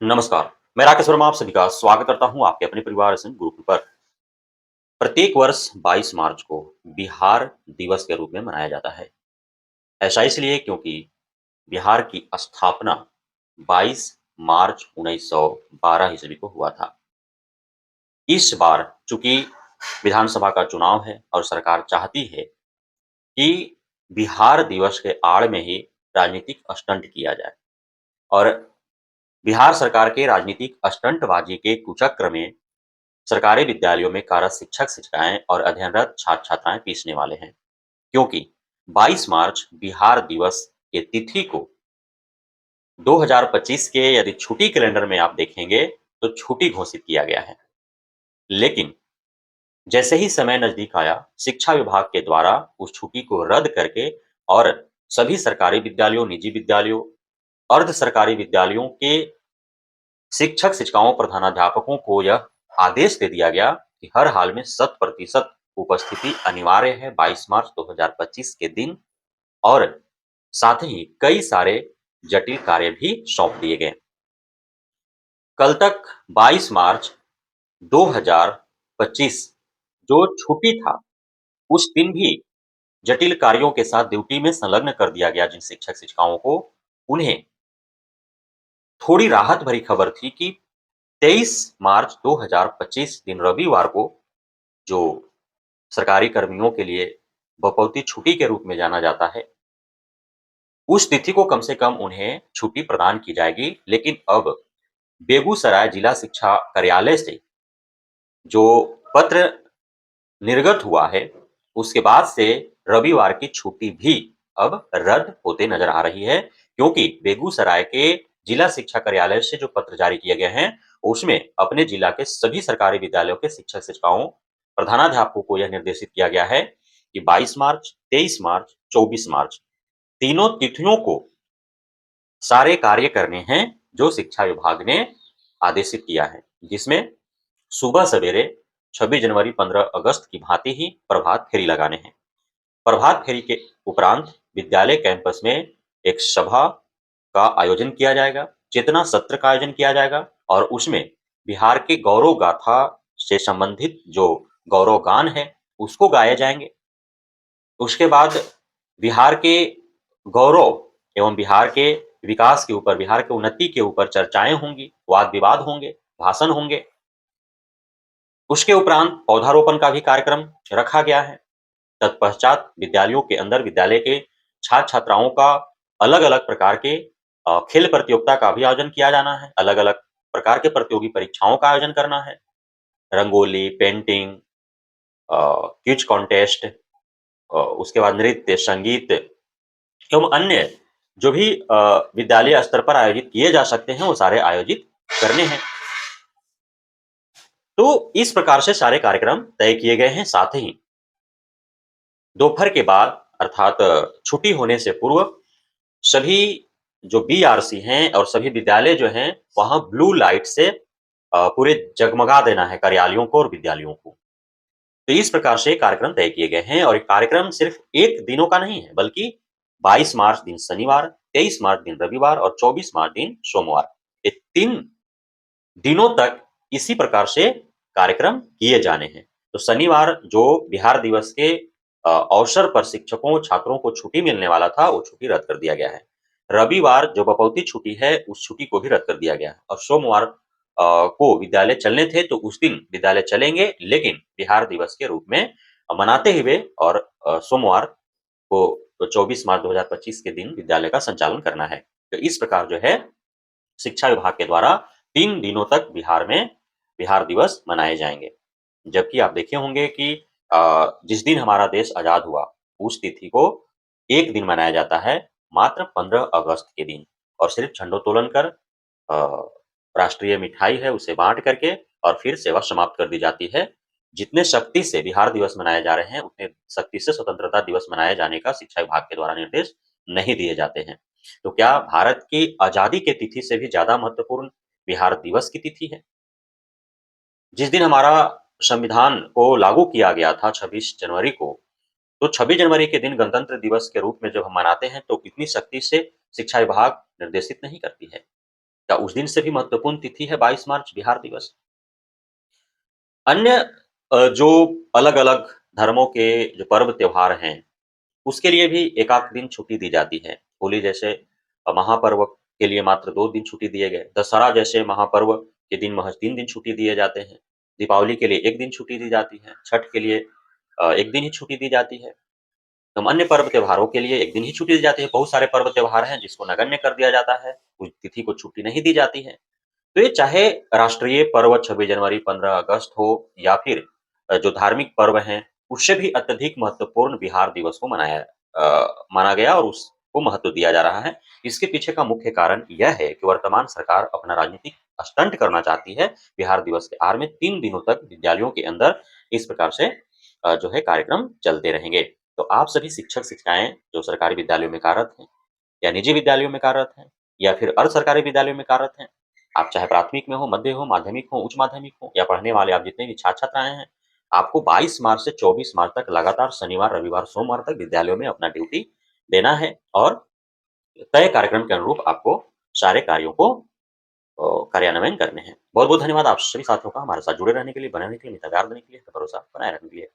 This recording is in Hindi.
नमस्कार, मैं राकेश वर्मा आप सभी का स्वागत करता हूँ आपके अपने परिवार एसएम ग्रुप पर। प्रत्येक वर्ष 22 मार्च को बिहार दिवस के रूप में मनाया जाता है। ऐसा इसलिए क्योंकि बिहार की स्थापना 22 मार्च 1912 ईस्वी को हुआ था। इस बार चूंकि विधानसभा का चुनाव है और सरकार चाहती है कि बिहार दिवस के आड़ में ही राजनीतिक स्टंट किया जाए और बिहार सरकार के राजनीतिक स्टंटबाजी के कुचक्र में सरकारी विद्यालयों में कार्यरत शिक्षक-शिक्षिकाएँ और अध्ययनरत छात्र-छात्राएँ पीसने वाले हैं, क्योंकि 22 मार्च बिहार दिवस के तिथि को 2025 के यदि छुट्टी कैलेंडर में आप देखेंगे, तो छुट्टी घोषित किया गया है। लेकिन जैसे ही समय नज़दीक आया, शिक्षा विभाग के द्वारा उस छुट्टी को रद्द करके और सभी सरकारी विद्यालयों, निजी विद्यालयों, अर्ध सरकारी विद्यालयों के शिक्षक-शिक्षिकाओं, प्रधानाध्यापकों को यह आदेश दे दिया गया कि हर हाल में 100% उपस्थिति अनिवार्य है 22 मार्च 2025 के दिन और साथ ही कई सारे जटिल कार्य भी सौंप दिए गए। कल तक 22 मार्च 2025 जो छुट्टी था, उस दिन भी जटिल कार्यों के साथ ड्यूटी में संलग्न कर दिया गया जिन शिक्षक-शिक्षिकाओं को, उन्हें थोड़ी राहत भरी खबर थी कि 23 मार्च 2025 दिन रविवार को जो सरकारी कर्मियों के लिए बपौती छुट्टी के रूप में जाना जाता है, उस तिथि को कम से कम उन्हें छुट्टी प्रदान की जाएगी। लेकिन अब बेगूसराय जिला शिक्षा कार्यालय से जो पत्र निर्गत हुआ है, उसके बाद से रविवार की छुट्टी भी अब रद्द होते नजर आ रही है, क्योंकि बेगूसराय के जिला शिक्षा कार्यालय से जो पत्र जारी किए गए हैं, उसमें अपने जिला के सभी सरकारी विद्यालयों के शिक्षक-शिक्षिकाओं, प्रधानाध्यापकों को यह निर्देशित किया गया है कि 22 मार्च, 23 मार्च, 24 मार्च तीनों तिथियों को सारे कार्य करने हैं जो शिक्षा विभाग ने आदेशित किया है, जिसमें सुबह सवेरे 26 जनवरी 15 अगस्त की भांति ही प्रभात फेरी लगाने हैं। प्रभात फेरी के उपरांत विद्यालय कैंपस में एक सभा का आयोजन किया जाएगा, चेतना सत्र का आयोजन किया जाएगा और उसमें बिहार के गौरव गाथा से संबंधित जो गौरव गान है, उसको गाए जाएंगे। उसके बाद बिहार के गौरव एवं बिहार के विकास के ऊपर, बिहार के उन्नति के ऊपर चर्चाएँ होंगी, वाद-विवाद होंगे, भाषण होंगे। उसके उपरांत पौधारोपण का भी कार्यक्रम रखा गया है। तत्पश्चात विद्यालयों के अंदर विद्यालय के छात्र-छात्राओं का अलग-अलग प्रकार के खेल प्रतियोगिता का भी आयोजन किया जाना है, अलग-अलग प्रकार के प्रतियोगी परीक्षाओं का आयोजन करना है। रंगोली, पेंटिंग क्विज कॉन्टेस्ट उसके बाद नृत्य, संगीत एवं अन्य जो भी विद्यालय स्तर पर आयोजित किए जा सकते हैं, वो सारे आयोजित करने हैं। तो इस प्रकार से सारे कार्यक्रम तय किए गए हैं। साथ ही दोपहर के बाद अर्थात छुट्टी होने से पूर्व सभी जो बीआरसी हैं और सभी विद्यालय जो हैं, वहाँ ब्लू लाइट से पूरे जगमगा देना है कार्यालयों को और विद्यालयों को। तो इस प्रकार से कार्यक्रम तय किए गए हैं और ये कार्यक्रम सिर्फ 1 दिनों का नहीं है, बल्कि 22 मार्च दिन शनिवार, 23 मार्च दिन रविवार और 24 मार्च दिन सोमवार। ये 3 दिनों तक इसी प्रकार से कार्यक्रम किए जाने हैं। तो शनिवार जो बिहार दिवस के अवसर पर शिक्षकों, छात्रों को छुट्टी मिलने वाला था, वो छुट्टी रद्द कर दिया गया है। रविवार जो बपौती छुट्टी है, उस छुट्टी को भी रद्द कर दिया गया है और सोमवार को विद्यालय चलने थे, तो उस दिन विद्यालय चलेंगे, लेकिन बिहार दिवस के रूप में मनाते हुए और सोमवार को 24 मार्च 2025 के दिन विद्यालय का संचालन करना है। तो इस प्रकार जो है शिक्षा विभाग के द्वारा 3 दिनों तक बिहार में बिहार दिवस मनाए जाएँगे। जबकि आप देखे होंगे कि जिस दिन हमारा देश आज़ाद हुआ, उस तिथि को 1 दिन मनाया जाता है, मात्र 15 अगस्त के दिन और सिर्फ झंडोत्तोलन कर अ, राष्ट्रीय मिठाई है उसे बाँट करके और फिर सेवा समाप्त कर दी जाती है। जितने सख्ती से बिहार दिवस मनाए जा रहे हैं, उतने सख्ती से स्वतंत्रता दिवस मनाए जाने का शिक्षा विभाग के द्वारा निर्देश नहीं दिए जाते हैं। तो क्या भारत की आज़ादी के तिथि से भी ज़्यादा महत्वपूर्ण बिहार दिवस की तिथि है? जिस दिन हमारा संविधान को लागू किया गया था 26 जनवरी को, तो 26 जनवरी के दिन गणतंत्र दिवस के रूप में जब हम मनाते हैं, तो इतनी सख्ती से शिक्षा विभाग निर्देशित नहीं करती है। क्या उस दिन से भी महत्वपूर्ण तिथि है 22 मार्च बिहार दिवस? अन्य जो अलग-अलग धर्मों के जो पर्व त्योहार हैं, उसके लिए भी एकाक दिन छुट्टी दी जाती है। होली जैसे महापर्व के लिए मात्र 2 दिन छुट्टी दिए गए। दशहरा जैसे महापर्व के दिन महज़ 3 दिन छुट्टी दिए जाते हैं। दीपावली के लिए 1 दिन छुट्टी दी जाती है। छठ के लिए 1 दिन ही छुट्टी दी जाती है। एवं अन्य पर्व त्योहारों के लिए 1 दिन ही छुट्टी दी जाती है। बहुत सारे पर्व त्योहार हैं जिसको नगण्य कर दिया जाता है, उस तिथि को छुट्टी नहीं दी जाती है। तो ये चाहे राष्ट्रीय पर्व 26 जनवरी, 15 अगस्त हो या फिर जो धार्मिक पर्व हैं, उससे भी अत्यधिक महत्वपूर्ण बिहार दिवस को माना गया और उसको महत्व दिया जा रहा है। इसके पीछे का मुख्य कारण यह है कि वर्तमान सरकार अपना राजनीतिक स्टंट करना चाहती है। बिहार दिवस के आड़ में 3 दिनों तक विद्यालयों के अंदर इस प्रकार से जो है कार्यक्रम चलते रहेंगे। तो आप सभी शिक्षक-शिक्षिकाएँ जो सरकारी विद्यालयों में कार्यरत हैं या निजी विद्यालयों में कार्यरत हैं या फिर अर्ध सरकारी विद्यालयों में कार्यरत हैं, आप चाहे प्राथमिक में हो, मध्य हो, माध्यमिक हो, उच्च माध्यमिक हो या पढ़ने वाले आप जितने भी छात्र-छात्राएँ हैं, आपको 22 मार्च से 24 मार्च तक लगातार शनिवार, रविवार, सोमवार तक विद्यालयों में अपना ड्यूटी देना है और तय कार्यक्रम के अनुरूप आपको सारे कार्यों को कार्यान्वयन करने हैं। बहुत-बहुत धन्यवाद आप सभी साथियों का हमारे साथ जुड़े रहने के लिए, बने रहने के लिए, मित्रता देने के लिए, भरोसा बनाए रखने के लिए।